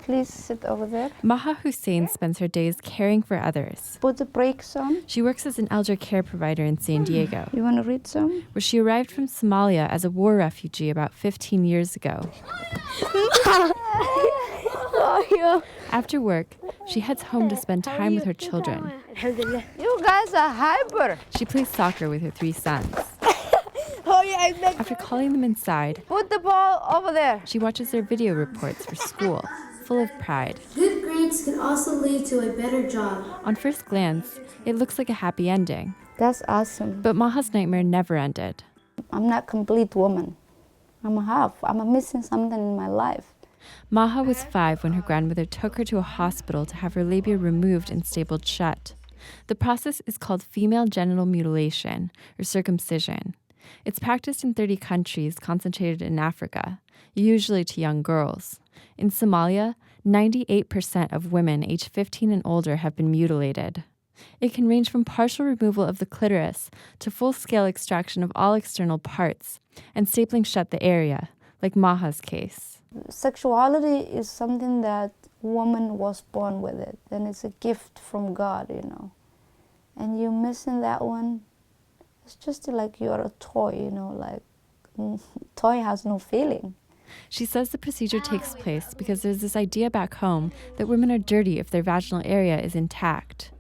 please sit over there. Maha Hussein spends her days caring for others. Put the brakes on. She works as an elder care provider in San Diego, You want to read some? where she arrived from Somalia as a war refugee about 15 years ago. After work, she heads home to spend time with her children. You guys are hyper. She plays soccer with her 3 sons. After calling them inside, Put the ball over there. she watches their video reports for school, full of pride. Good grades can also lead to a better job. On first glance, it looks like a happy ending. That's awesome. But Maha's nightmare never ended. I'm not a complete woman. I'm a half. I'm missing something in my life. Maha was 5 when her grandmother took her to a hospital to have her labia removed and stapled shut. The process is called female genital mutilation, or circumcision. It's practiced in 30 countries concentrated in Africa, usually to young girls. In Somalia, 98% of women aged 15 and older have been mutilated. It can range from partial removal of the clitoris to full-scale extraction of all external parts and stapling shut the area, like Maha's case. Sexuality is something that woman was born with it, and it's a gift from God, you know. And you're missing that one. It's just like you're a toy, you know, like toy has no feeling. She says the procedure takes place because there's this idea back home that women are dirty if their vaginal area is intact.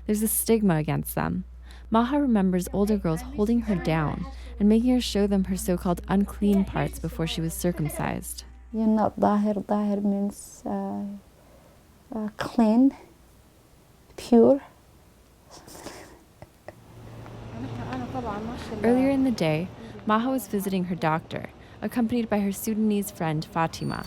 There's a stigma against them. Maha remembers older girls holding her down and making her show them her so-called unclean parts before she was circumcised. You're not dahir. Dahir means clean, pure. Earlier in the day, Maha was visiting her doctor, accompanied by her Sudanese friend Fatima.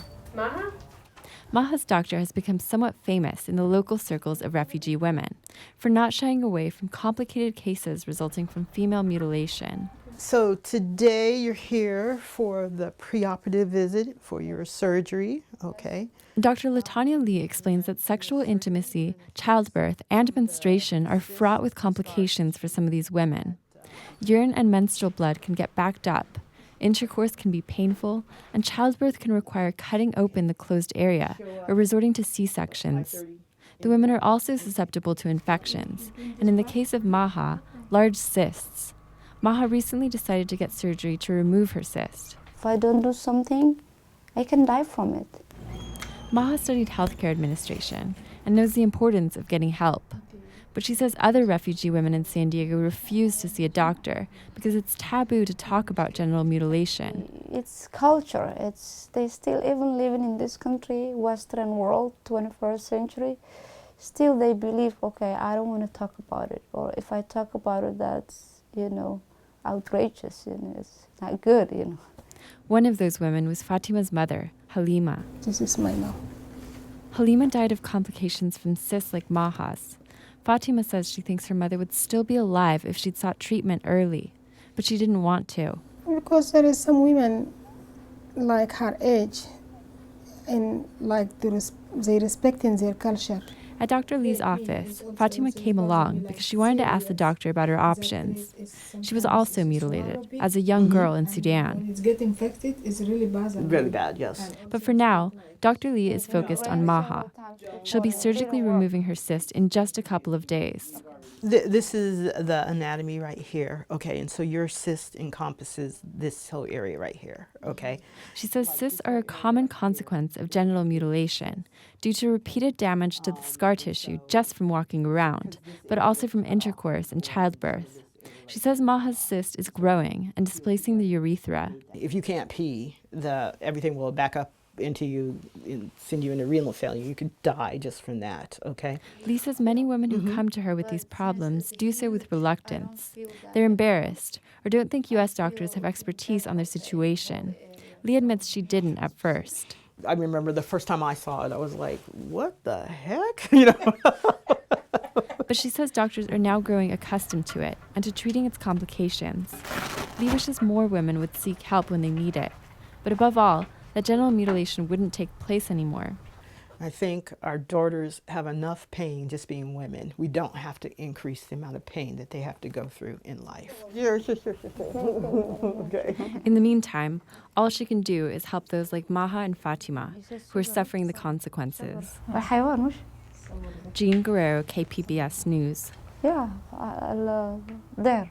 Maha's doctor has become somewhat famous in the local circles of refugee women for not shying away from complicated cases resulting from female mutilation. So today you're here for the preoperative visit for your surgery, okay? Dr. Latanya Lee explains that sexual intimacy, childbirth, and menstruation are fraught with complications for some of these women. Urine and menstrual blood can get backed up, intercourse can be painful, and childbirth can require cutting open the closed area or resorting to C-sections. The women are also susceptible to infections, and in the case of Maha, large cysts. Maha recently decided to get surgery to remove her cyst. If I don't do something, I can die from it. Maha studied healthcare administration and knows the importance of getting help. But she says other refugee women in San Diego refuse to see a doctor because it's taboo to talk about genital mutilation. It's culture. They still, even living in this country, Western world, 21st century, still they believe, okay, I don't want to talk about it. Or if I talk about it, that's, you know, outrageous, you know, it's not good, you know. One of those women was Fatima's mother, Halima. This is my mom. Halima died of complications from cysts like Maha's. Fatima says she thinks her mother would still be alive if she'd sought treatment early, but she didn't want to. Because there is some women like her age and like they respect in their culture. At Dr. Lee's office, Fatima came along because she wanted to ask the doctor about her options. She was also mutilated as a young girl in Sudan. When it's get infected, it's really bad. Really bad, yes. But for now, Dr. Lee is focused on Maha. She'll be surgically removing her cyst in just a couple of days. This is the anatomy right here, okay, and so your cyst encompasses this whole area right here, okay? She says cysts are a common consequence of genital mutilation due to repeated damage to the scar tissue just from walking around, but also from intercourse and childbirth. She says Maha's cyst is growing and displacing the urethra. If you can't pee, everything will back up into you and send you into renal failure. You could die just from that, okay? Lee says many women who come to her with these problems do so with reluctance. They're embarrassed or don't think U.S. doctors have expertise on their situation. Lee admits she didn't at first. I remember the first time I saw it, I was like, what the heck? You know? But she says doctors are now growing accustomed to it and to treating its complications. Lee wishes more women would seek help when they need it. But above all, that genital mutilation wouldn't take place anymore. I think our daughters have enough pain just being women. We don't have to increase the amount of pain that they have to go through in life. In the meantime, all she can do is help those like Maha and Fatima who are suffering the consequences. Jean Guerrero, KPBS News. Yeah, there.